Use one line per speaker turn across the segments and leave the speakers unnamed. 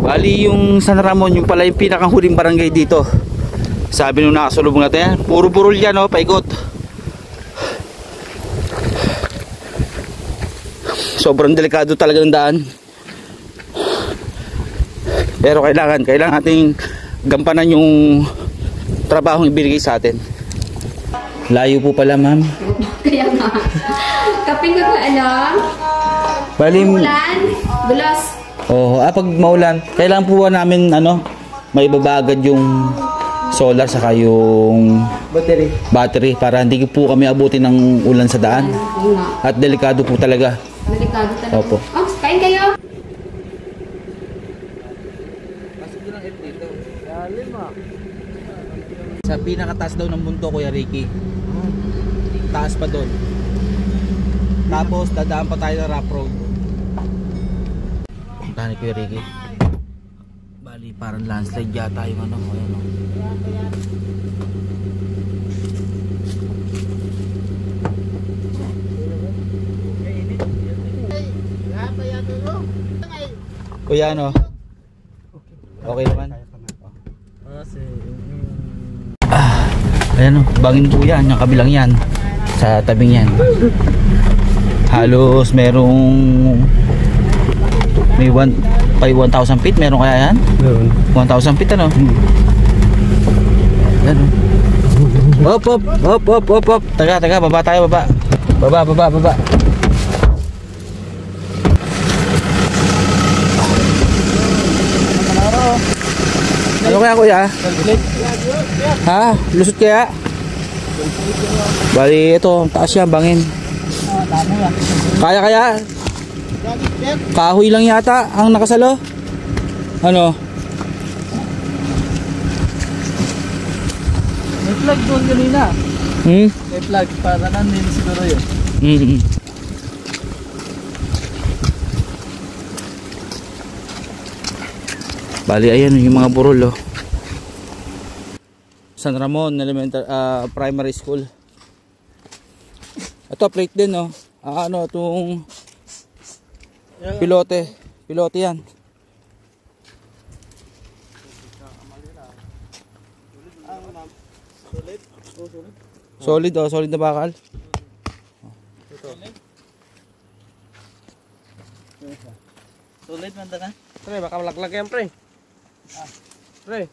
Bali yung San Ramon, yung pala yung pinakahuling barangay dito. Sabi nung nakasulubong natin yan, puro burol yan, oh, paikot. Sobrang delikado talaga ng daan. Pero kailangan nating gampanan yung trabahong ibigay sa atin. Layo po pala, ma'am.
Kaya nga. Kaping nga alam.
Bali,
ulan, dulas.
Oh, pag maulan, kailangan po namin may babagad yung solar saka yung battery para hindi po kami abutin ng ulan sa daan. At delikado po talaga.
Delikado talaga.
Opo.
Oh, kain kayo.
Sa pinakataas daw ng bundok, Kuya Ricky. Taas pa doon. Tapos dadaan pa tayo ng rough road. Punta ni Kuya Ricky. Bali parang landslide yata yung ayan o. Kuya okay naman? Ayan o, bangin po yan, yung kabilang yan. Sa tabing yan. Halos merong may 1,000 feet, meron kaya yan? 1,000 feet ano? Ayan o. Hop. Taga, baba tayo, baba. Baba. Ano kaya, kuya? Ha? Lusot kaya? Bali ito, ang taas yan, bangin. Kaya? Kahoy lang yata ang nakasalo. Ano?
May flag doon kanina. May flag para nandun siguro yun.
Bali ayan yung mga burol San Ramon Primary School. Ito plate din itong pilote yan. Solid na bakal.
Solid man ka? Pre, baka malaglag yan, pre. Pre.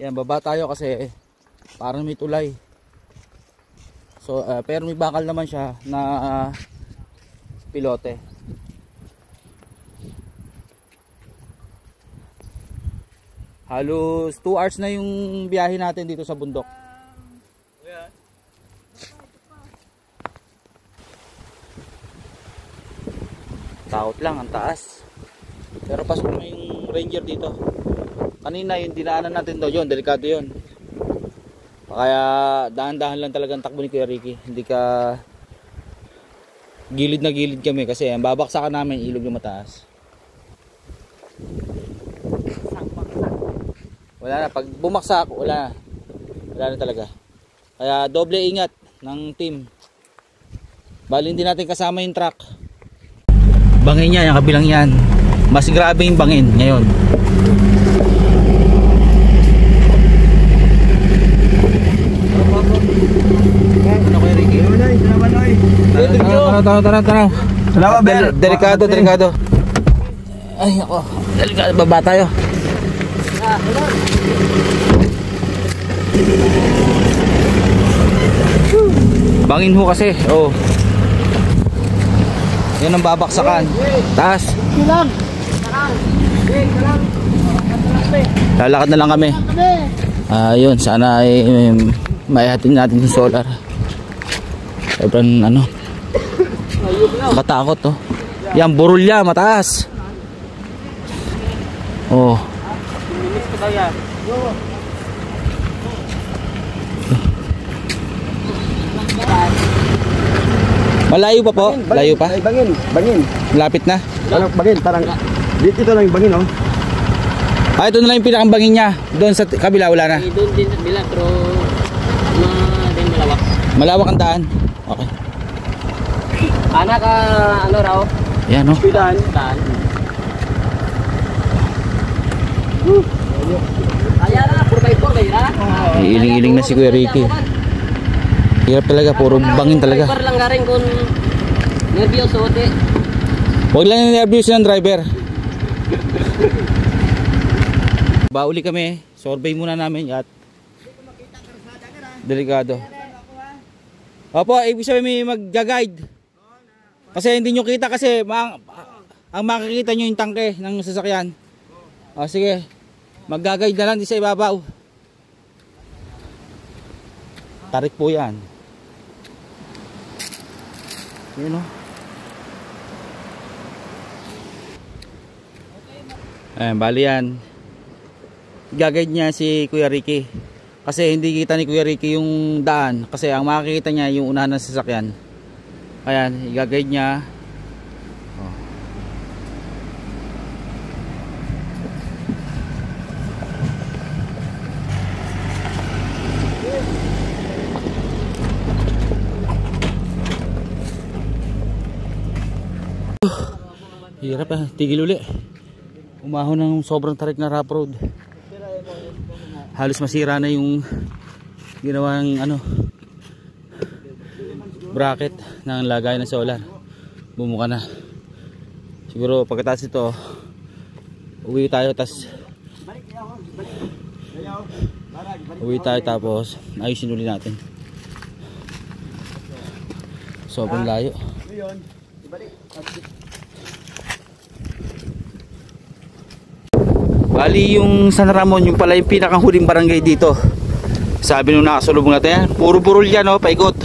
Yan, baba tayo kasi parang may tulay. So, pero may bakal naman siya na pilote. Halos 2 hours na yung biyahe natin dito sa bundok. Takot lang, ang taas. Pero pasok na yung ranger dito. Kanina yung dinaanan natin daw yun, delikado yun. Kaya dahan-dahan lang talagang takbo ni Kuya Ricky. Hindi ka gilid na gilid kami kasi ang babaksakan namin ilog yung mataas. Wala na, pag bumaksak wala na talaga. Kaya doble ingat ng team. Bali hindi natin kasama yung truck. Bangin niya, yung kabilang yan. Mas grabe yung bangin ngayon. Ano Kuya Ricky? Tara. Delikado. Ay ako, delikado, baba tayo. Bangin ho kasi, yan ang babaksakan. Taas. Lalakad na lang kami. Yun, sana ay maihatin natin yung solar. Sobrang katakot Yan, burulya, mataas. Malayo pa po? Layo pa?
Bangin.
Lapit na?
Bangin, parang dito lang yung bangin,
ito na lang yung pinakang bangin niya. Doon sa kabila, wala na?
Doon din nila, pero malawak.
Malawak ang daan? Okay.
Anak ano raw?
Yan no.
Pidan. Kaya na, 4x4 kayo na?
Iiling-iling na si Kuya Ricky. Hirap talaga, puro bangin talaga.
4x4 lang garing kung nervyoso.
Huwag lang yung nervous ng driver. Bauli kami, survey muna namin at delikado. Opo, ibig sabihin may mag-guide. Kasi hindi nyo kita kasi ang makikita nyo yung tangke ng sasakyan. O sige, mag-guide na lang di sa ibabaw. Tarik po yan. Yun o. Ayan, bali yan. Gagayad niya si Kuya Ricky. Kasi hindi kita ni Kuya Ricky yung daan. Kasi ang makikita niya yung unahan ng sasakyan. Ayan, igagayad niya. Oh. Hirap tigil uli. Umahon ng sobrang tarik na rough road. Halos masira na yung ginawang bracket ng lagay ng solar. Bumuka na. Siguro pagkatapos ito uwi tayo tapos ayusin uli natin. Sobrang layo. Bali yung San Ramon, yung pala yung pinakahuling barangay dito. Sabi nung nakasulubong natin, puro burol yan paikot.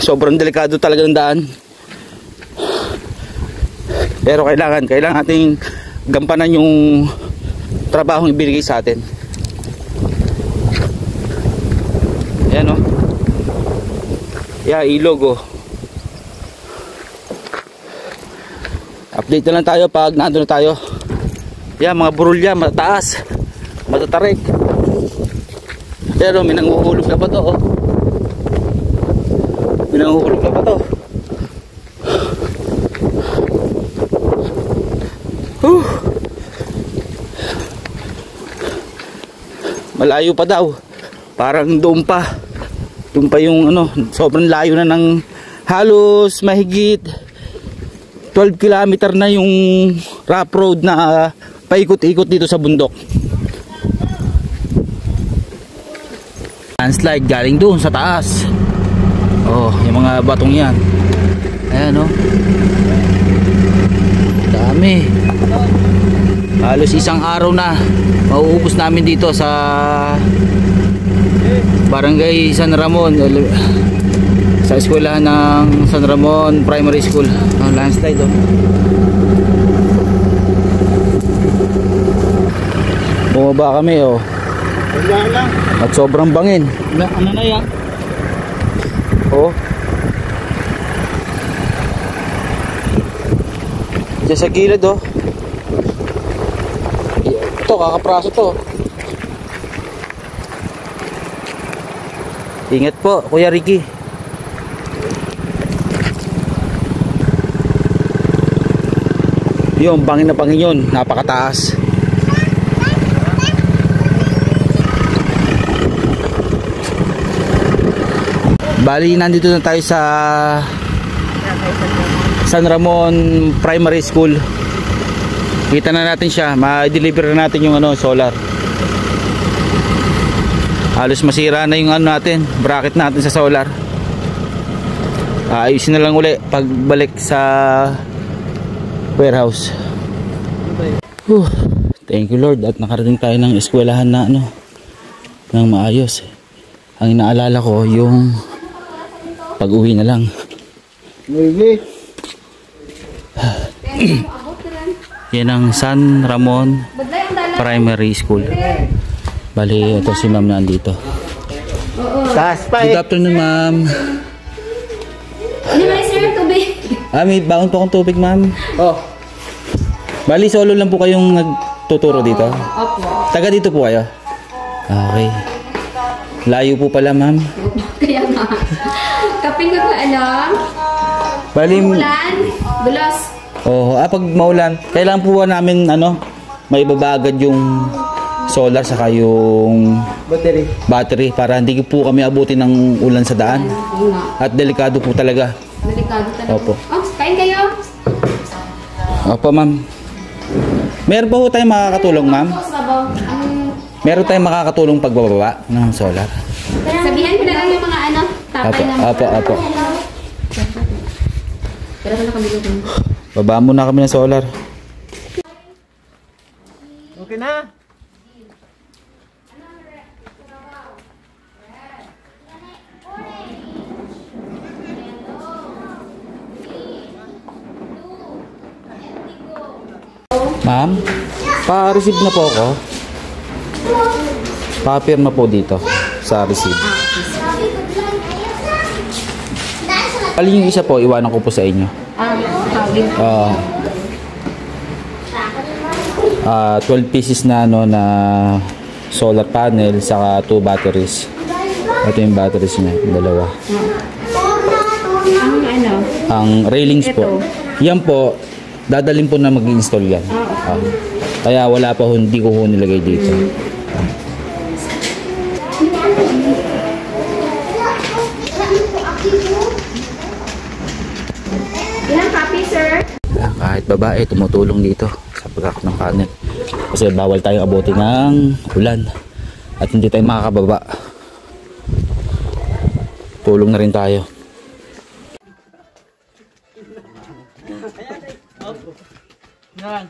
Sobrang delikado talaga ng daan. Pero kailangan nating gampanan yung trabahong ibinigay sa atin. Ayan ilog Update na lang tayo pag nandun na tayo. Yan, mga burulya, mataas, matatarik. Pero may nanguhulog na ba to? May nanguhulog na ba to? Malayo pa daw. Parang doon pa yung sobrang layo na ng halos mahigit 12 kilometer na yung rough road na paikot-ikot dito sa bundok. Landslide galing doon sa taas. Yung mga batong yan. Ayan dami. Halos isang araw na mauubos namin dito sa Barangay San Ramon, sa eskwelahan ng San Ramon Primary School. Landslide bumaba kami at sobrang bangin. Ano na yan? Diyan sa gilid ito kakapraso to. Ingat po Kuya Ricky. Yung bangin na pangin yun, napakataas. Bali nandito na tayo sa San Ramon Primary School. Kita na natin siya, ma-deliver na natin yung solar. Halos masira na yung natin, bracket natin sa solar. Ayusin na lang uli pagbalik sa warehouse. Thank you Lord at nakarating tayo ng eskwelahan na ng maayos. Ang inaalala ko yung pag-uwi na lang. Yan ang San Ramon Primary School. Bali ito si ma'am na andito. Good afternoon ma'am.
Ano na sir, tubig?
May baon po akong tubig ma'am. Bali solo lang po kayong nagtuturo dito?
Opo.
Taga dito po kayo? Okay. Layo po pala, ma'am.
Kaya nga. Kaping ka alam.
Bali,
Ulan. Bulos.
pag maulan, kailangan po namin may babagad yung solar saka yung battery para hindi po kami abutin ng ulan sa daan.
Oo nga.
At delikado po talaga.
Delikado talaga.
Opo.
Oh, kain kayo.
Opo, ma'am. Meron pa po tayong makakatulong, ma'am?
Sabaw.
Meron tayong makakatulong pagbababa ng solar?
Sabihan ko na lang yung mga tatay na.
Apo.
Pero wala kami doon.
Baba muna kami ng solar.
Okay na.
Ma'am, pa-receive na po ako. Pa-firma po dito sa receipt. Alin yung isa po, iwanan ko po sa inyo.
Tawagin.
12 pieces na na solar panel saka 2 batteries. Ito yung batteries niya, dalawa. Ang railings po. Yan po, dadalhin po na mag-install yan. Kaya wala pa, hindi ko nilagay dito.
Ilang copy, sir?
Kahit babae, tumutulong dito sa pagkakot ng panel. Kasi bawal tayong abutin ng ulan. At hindi tayo makakababa. Tulong na rin tayo.
Yan.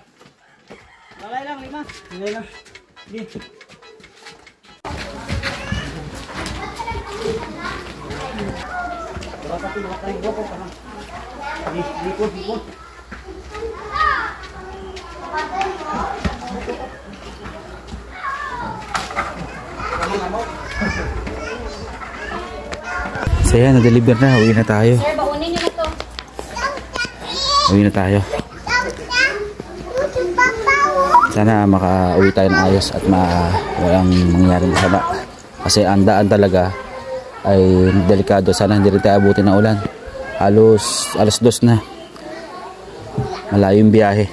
Lalay lang, 5. Lalay lang. Sige. Likod.
So yan, na-deliver na. Uwi na tayo.
Sir, baunin nyo na to.
Uwi na tayo. Sana makauwi tayo ng ayos at walang mangyaring masama. Kasi ang daan talaga ay delikado. Sana hindi rin tayo abutin ng ulan. Halos alas 2 na. Malayo yung biyahe.